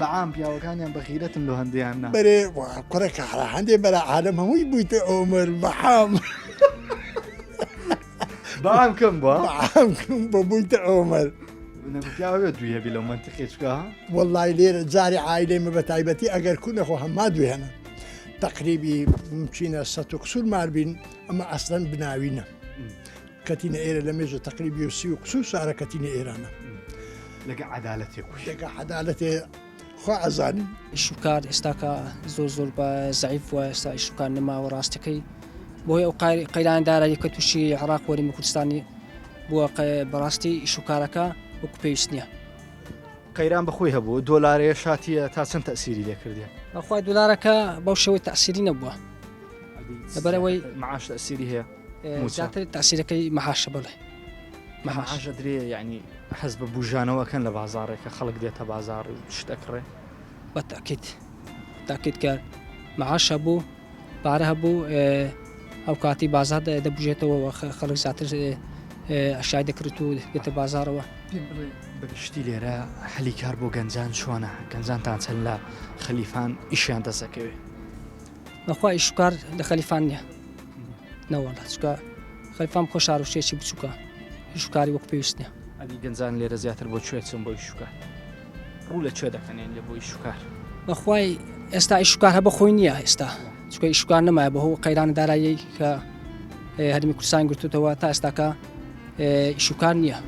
Speaker 1: بەعام پیاوەکانیان بەخیرەتم لە هەندیان نا
Speaker 3: بەرێ کوڕە کارە هەندێ بەرە عالم هەمووی بوویتە ئۆمر بەحام
Speaker 1: بەعام کەم بووە
Speaker 3: بەحام بە بوویتە ئۆمر
Speaker 1: پیاوە دوێ بی لەو منتیقی چکە
Speaker 3: وەڵای لێرە جاری عایلێمە بە تایبەتی ئەگەر کوونەخۆ هەمما دوێنە تقریبی مچینە 100 قسوور ماربین ئەمە ئەسڵەن بناوینە کەتینە ئێرە لە مێژە تقریبی و 30 قسوور سارە کەتینە ئێرانە
Speaker 1: لەگە عەدالەتێک
Speaker 3: لەگە عەدالەتێ خوا ئەزانین
Speaker 12: ئیشوکار ئێستاکە زۆر بە زەعیف وە ئێستا ئیشوکار نەماوە ڕاستەکەی بۆی ئەو قەیراندارایی کە تووشی عێراق وەرمی کوردستانی بووە بەڕاستی ئیشوکارەکە وەکو پێویست نییە
Speaker 1: قەیران بەخۆی هەبوو دۆلارەیە شاتیە تا چەند تەسیری لێ کردێ
Speaker 12: بەخوای دۆلارەکە بەو شێوەی تەسیری نەبووە لەبەرەوەی
Speaker 1: معاش تەسیری هەیە
Speaker 12: زیاتر تەسیرەکەی مەحاشە بڵێ
Speaker 1: مەحاشە درێ یعنی حەز بە بوژانەوەکەن لە بازارێکە خەڵک دێتە بازار شتەکڕێ
Speaker 12: تاکید کرد مەعاش هەبوو پارە هەبوو ئەو کاتی بازار دەبژێتەوە خەڵک زیاتر ئەشای دەکرێت و دێتە بازارەوە
Speaker 1: بەگشتی لێرە هەلی کار بۆ گەنجان چۆنە گەنجانتان چەند لە خەلیفان ئیشیان دەسەکەوێ
Speaker 12: بەخوا ئیشوکار لە خەلیفان نییە نەوەڵە چکە خەلیفان خۆ شارۆشتێکی بچووکە ئیشوکاری وەک پێویست نییە
Speaker 1: ئەدی گەنجان لێرە زیاتر بۆ کوێ چن بۆ ئیشوکار ڕوو لە کوێ دەکەنێن لێ بۆ ئیشوکار
Speaker 12: بەخوای ئێستا ئیشوکار هەبە خۆی نییە ئێستا چکە ئیشوکار نەمایە بەهۆ قەیران دارایی کە هەرمی کوردستان گرتوتەوە تا ئێستاکە ئیشوکار نییە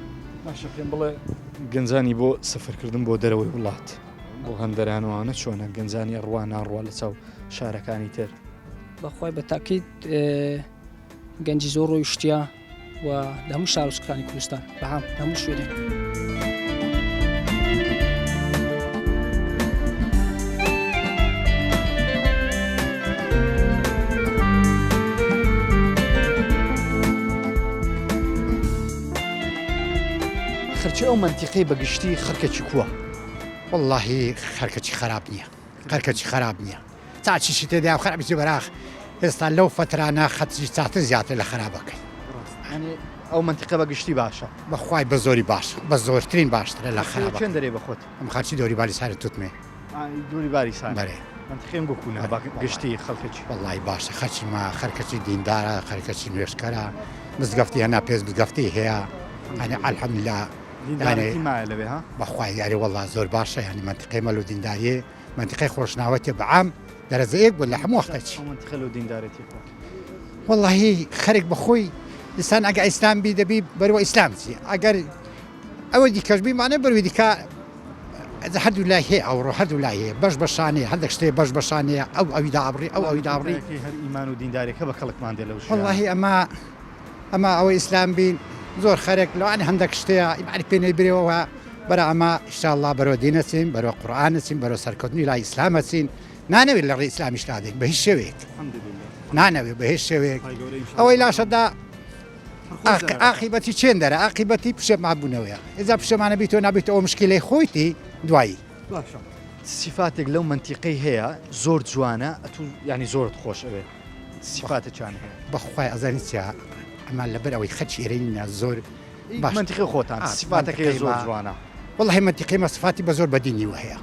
Speaker 1: باشە پێم بڵێ گەنجانی بۆ سەفەرکردن بۆ دەرەوەی وڵات بۆ هەندەرانەوانە چۆنە گەنجانی ڕوا ناڕوا لە چاو شارەکانی تر
Speaker 12: بەخوای بە تاکید گەنجی زۆر ڕۆی شتیا و لە هەموو شارۆچکەکانی کوردستان بەهام هەموو شوێنێک
Speaker 1: خەرچی ئەو منتیقەی بەگشتی خەرکەکی کووە
Speaker 13: واللهی خەرکەکی خراپ نییە خەرکەکی خراپ نییە چاچیشی تێدا و خراپی بەراخ ئێستا لەو فترانە خەتی چاتر زیاتر لە خراپەکەی
Speaker 1: ئەو منتیقە بەگشتی باشە
Speaker 13: بەخوای بە زۆری باش بە زۆرترین باشترە لە خراپ
Speaker 1: چێن دەرێ بەخۆت
Speaker 13: ئەم خەرچی دۆری باری سارە توتمێ
Speaker 1: دووری باری سان
Speaker 13: بەرێ
Speaker 1: منتیقەم گوکوونە گشتی خەڵکەکی
Speaker 13: واللهی باشە خەرچی ما خەرکەکی دیندارە خەرکەکی نوێشکەرە مزگەفتی هەنا پێز مزگەفتی هەیە يعني الحمد لله
Speaker 1: يعني
Speaker 13: بەخوای یاری والله زۆر باشە ینی منتیقەی مەل و دینداریە منتیقەی خۆشناوەتی بەعام دەرەزەیەک بوو لە هەموو وەختێکی
Speaker 1: منتیقە و دیندارەتی
Speaker 13: واللهی خەرێک بەخۆی ئینسان ئەگە ئیسلام بی دەبی بەرەوە ئیسلام چی ئەگەر ئەوە دیکەش بیمانە بەروی دیکە هەردوو لای هەیە ئەوڕۆ هەردوو لای هەیە بەش بەشانەیە هەندێک شتێ بەش بەشانەیە ئەو ئەوی دابڕی ئەو ئەوی دابڕی
Speaker 1: هەر ئیمان و دیندارێکە بە خەڵکمان دێ لەو
Speaker 13: واللهی ئەمە ئەوەی ئیسلام بین زۆر خەرێک لەوانی هەندێک شتەیە ئیمانی پێنەی برێەوە بەرە ئەمە ئینشاءالله بەرەوە دینەچین بەرەوە قورئانەچین بەرەوە سەرکەوتنی لای ئیسلامەچین نانەوێت لە ڕێی ئیسلامیش دادێن بە هیچ شێوەیەک نانەوێت بە هیچ شێوەیەک ئەوەی لاشەدا عاقبەتی چێن دەرە عاقبەتی پشێمابوونەوەیە ئێزا پشەمانە بیت تۆ نابێت ئەوە مشکلەی خۆیتی دوایی
Speaker 1: سیفاتێک لەو منتیقەی هەیە زۆر جوانە ئەتو ینی زۆرت خۆش ئەوێت سیفاتە چیان هەیە
Speaker 13: بەخوای ئەزانی چیا ئەمان لەبەر ئەوەی خەچی ئێرەینە زۆر
Speaker 1: باش منتیقی خۆتان سیفاتەکەی زۆر جوانە
Speaker 13: والله منتیقی مەصفاتی بە زۆر بەدینیوە هەیە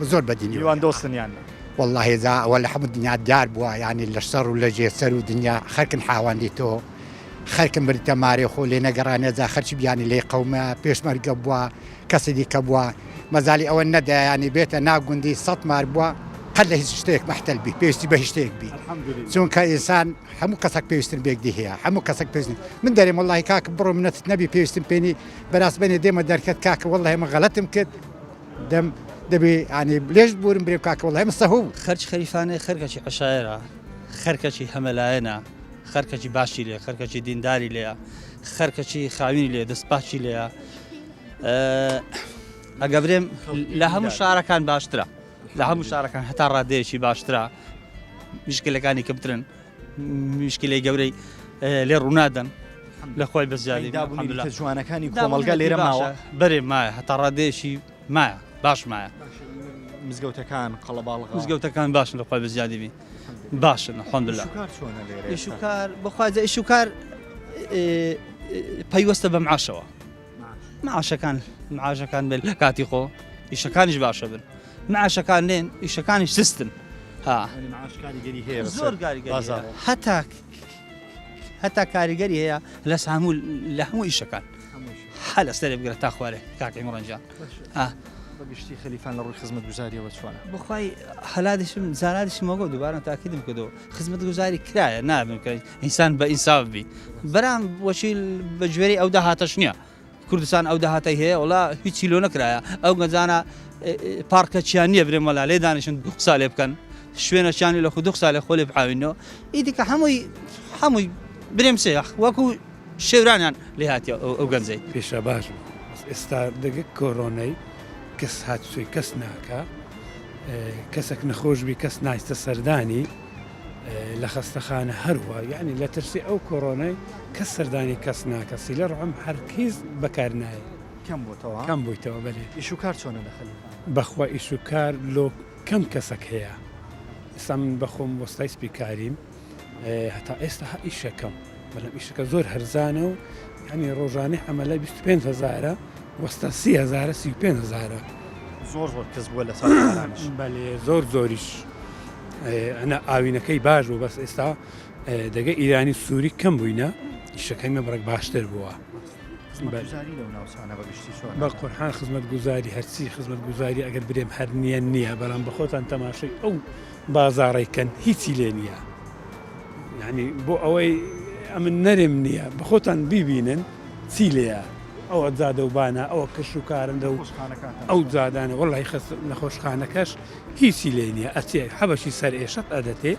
Speaker 13: بە زۆر بەدینی
Speaker 1: وان دۆستنیان
Speaker 13: والله هێزا ئەوە لە هەموو دنیا دیار بووە ینی لە شەڕ و لە جێسەر و دنیا خەرکن حاواندی تۆ خەرکم بریتە مارێ خۆ لێ نەگەڕانێ جا خەرچی بیانی لێ قەومە پێشمەرگە بووە کەسی دیکە بووە مەزالی ئەوە نەدا ینی بێتە ناوگوندی 100 مار بووە قەت لە هیچ شتێک مەحتەل بی پێویستی بە هیچ شتێک بی چونکە ئینسان هەموو کەسێک پێویستن بێکدی هەیە هەموو کەسێک پێویستن من دەرێم والله کاکە بڕۆ منەتت نەبی پێویستم پێنی بەراستبێنێ دێمە دەرکەت کاکە والله ئێمە غەڵەتم کرد دەم دەبێ ینی لێش بورم برێ کاکە والله ئێمە سەهوو
Speaker 14: خەرج خەریفانەی خەرکەکی عەشایرە خەرکەکی هەمەلایەنە خەرکەکی باشی لێ خەرکەکی دینداری لێە خەرکەکی خاوینی لێ دەستپاچی لێە ئەگە برێم لە هەموو شارەکان باشترە لە هەموو شارەکان هەتا ڕادەیەکی باشترە میشکلەکانی کەمترن میشکلەی گەورەی لێ ڕوونادەن لە خۆی بەزیادی
Speaker 1: جوانەکانی کۆمەلگا لێرە ماوە
Speaker 14: بەرێ مایە هەتا ڕادێشی مایە باش مایە
Speaker 1: مزگەوتەکان قەڵەباڵغا
Speaker 14: مزگەوتەکان باشن لە خۆی بەزیادی بی باشن الحەمدوللا ئیشوکار بەخوازە ئیشوکار پەیوەستە بە معاشەوە معاشەکان بێت لە کاتی خۆ ئیشەکانیش باشە بن معاشەکان نێن ئیشەکانیش سستن زۆر کاریگەری هەتا کاریگەری هەیە لە هەموو ئیشەکان هە لە سەرێ بگرە تا خوارێ کاکەی مڕەنجان
Speaker 1: بەگشتی خەلیفان لە ڕووی خزمەتگوزاریەوە چۆنە
Speaker 14: بخوای هەلادشم زارادشی مەگۆ دووبارە تاکیدم کردەوە خزمەتگوزاری کرایە نابن کە ئینسان بە ئینساف بی بەرام وەچی بە گوێرەی ئەو داهاتەش نییە کوردستان ئەو داهاتەی هەیە وڵا هیچی لۆ نەکرایە ئەو گەنجانە پارکەچیان نییە برێ مەلا لێ دانیشن 2 ساڵێ بکەن شوێنەچیانی لە خو 2 ساڵێ خۆ لێ بحاوینەوە ئیدیکە هەمووی برێم سێخ وەکو شێورانیان لێ هاتی ئەو گەنجەی
Speaker 9: پێشە باش ئێستا دەگە کۆڕۆنەی کەس هاتووی کەس ناکە کەسێک نەخۆشبی کەس نایستە سەردانی لە خەستەخانە هەروە یعنی لە ترسی ئەو کۆڕۆنەی کەس سەردانی کەس ناکەسی لە ڕۆم هەرگیز بەکار نایە کەم بوویتەوە بەێ
Speaker 1: ئیشوکار چۆنە لە خەلیفان
Speaker 9: بەخوا ئیشوکار لۆ کەم کەسێک هەیە ئێستا من بەخۆم وەستای سپیکاریم هەتا ئێستا ئیشەکەم بەڵام ئیشەکە زۆر هەرزانە و ینی ڕۆژانەی ئەمەلای 25,000 وەستا 30,000 35,000
Speaker 1: زۆر کەس بووە لە ساڵانش
Speaker 9: بەێ زۆر زۆریش ئەنا ئاوینەکەی باش بوو بەس ئێستا دەگە ئیرانی سووری کەم بووینە ئیشەکەی مەبڕێک باشتر بووە بە قورحان خزمەت گوزاری هەرچی خزمەت گوزاری ئەگەر برێم هەر نییە بەڵام بە خۆتان تەماشای ئەو بازاڕێکەن هیچی لێ نییە یعنی بۆ ئەوەی ئەمن نەرێم نییە بە خۆتان بیبینن چی لێە ئەوە زادە و بانە ئەوە کەش و کارندە و ئەو زادانە وەڵی نەخۆشخانەکەش هیچی لێ نییە ئەچێ حەبەشی سەر ئێشت ئەدەتێ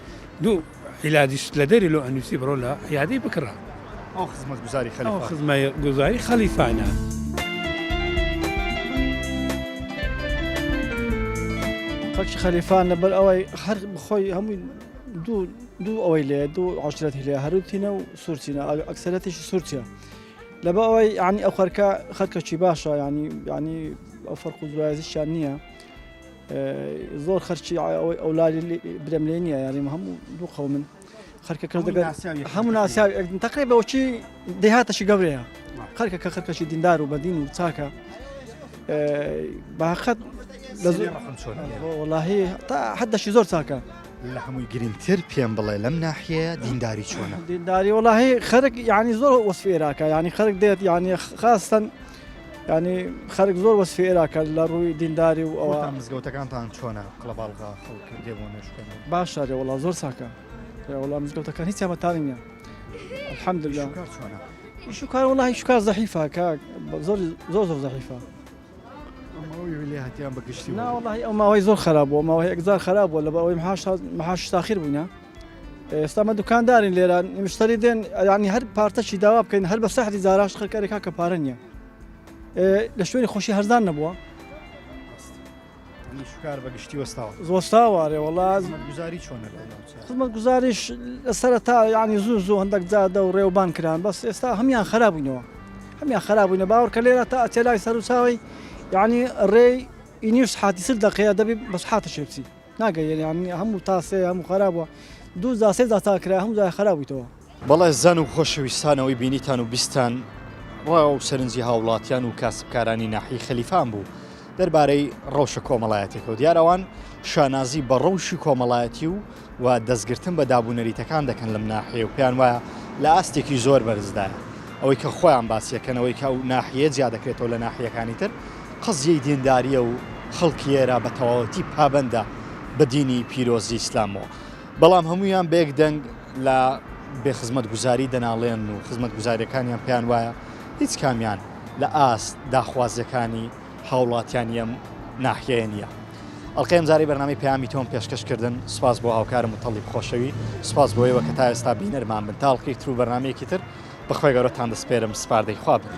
Speaker 9: دوو عیلادیش لە دەری لۆ ئەنووسی بڕۆ لە حیادی بکڕە
Speaker 1: ئەو خزمەت گوزاری خەلیفان
Speaker 9: خزمەت گوزاری خەلیفانە
Speaker 10: خەڵکی خەلیفان لەبەر ئەوەی هەر بخۆی هەمووی دوو ئەوەی لێ دوو عاشرەتی لێ هەروتینە و سوورچینە ئەکسەرەتیشی سوورچە لەبە ئەوەی ینی ئەو خەرکەچی باشە ینی ئەو فەرق و جوایزیشیان نییە زۆر خەرچی ئەولاری برێم لێ نییە یاری هەموو دوو قەومن خەرکەکە هەموو ناسیاوی تقریبەوەچی دەهاتەشی گەورەیە خەرکەکە خەرکەشی دیندار و بەدین و چاکە باخەت وڵاهی تا حدەشی زۆر چاکە
Speaker 1: لە هەمووی گرنگتر پێم بڵێ لەم ناحیە دینداری چۆنە
Speaker 10: دینداری وڵاهی خەرک ینی زۆر وەسفێراکە ینی خەرک دێت ینی خاستن ینی خەرک زۆر وەسفێراکە لە ڕووی دینداری و ئەوە
Speaker 1: مزگەوتەکانتان چۆنە قڵەباڵغا
Speaker 10: باشە وڵا زۆر چاکە وڵا مزگەوتەکان هیچ یامەتانی نییە الحەمدلله شوکار وڵاهی شوکار زەحیفە زۆر زەحیفە ناوەڵی ئەو ماوەی زۆر خراپ بووە ماوەی ئەگزار خراپ بووە لە بە ئەوەی مەحاش تاخیر بووینە ئێستامە دوکاندارین لێران مشتری دێن ینی هەر پارتەشی داوا بکەین هەر بە سەحری زاراش خەرکارێکا کە پارە نییە لە شوێنی خۆشی هەرزان نەبووە
Speaker 1: شوکار بەگشتی
Speaker 10: وەستاوارێ وڵات
Speaker 1: گوزاری چۆنە
Speaker 10: خزمەت گوزاریش سەرەتا ینی زوو هەندێک جادە و ڕێوبان کران بەس ئێستا هەمیان خراپبووینەوە هەمیان خراپبووینە باوەڕکە لێرە تا ئەتێلای سەر و چاوی یعنی ڕێی ئینیش حاتی سر دقیقە دەبی بەس حاتە شێبچی ناگەیە ینی هەموو تاسێ هەموو خراپبووە دوو زاسێ زاتاکرا هەموو زای خراپبوویتەوە
Speaker 1: بەڵێ زەن و خۆشەویستانەوەی بینیتان و بیستان ڕاو سەرنجی هاوڵاتیان و کاسبکارانی ناحیەی خەلیفان بوو دەربارەی ڕەوشە کۆمەڵایەتێکەوە دیارەوان شانازی بە ڕەوشی کۆمەڵایەتی و دەستگرتن بە دابوونەریتەکان دەکەن لەم ناحیە و پێیان وایە لە ئاستێکی زۆر بەرزدایە ئەوەی کە خۆیان باسیەکەنەوەی کە ئەو ناحیە زیاد دەکرێتەوە لە ناحیەکانی تر قەزیەی دینداریە و خەڵکی ئێرە بە تەواوەتی پابەندە بە دینی پیرۆزی ئیسلامەوە بەڵام هەمویان بێک دەنگ لە بێخزمەت گوزاری دەناڵێن و خزمەت گوزاریەکانیان پێیان وایە هیچ کامیان لە ئاست داخوازەکانی هاوڵاتیان ئەم ناحیەیە نییە ئەڵقەی ئەمجارەی بەرنامەی پەیامی تۆم پێشکەشکردن سوپاس بۆ هاوکارم متەڵیب خۆشەوی سوپاس بۆ ئێوە کە تا ئێستا بینەرمان بن تاڵقی تر و بەرنامەیەکی تر بەخوای گەورەتان دەسپێرم سپاردەی خوا بن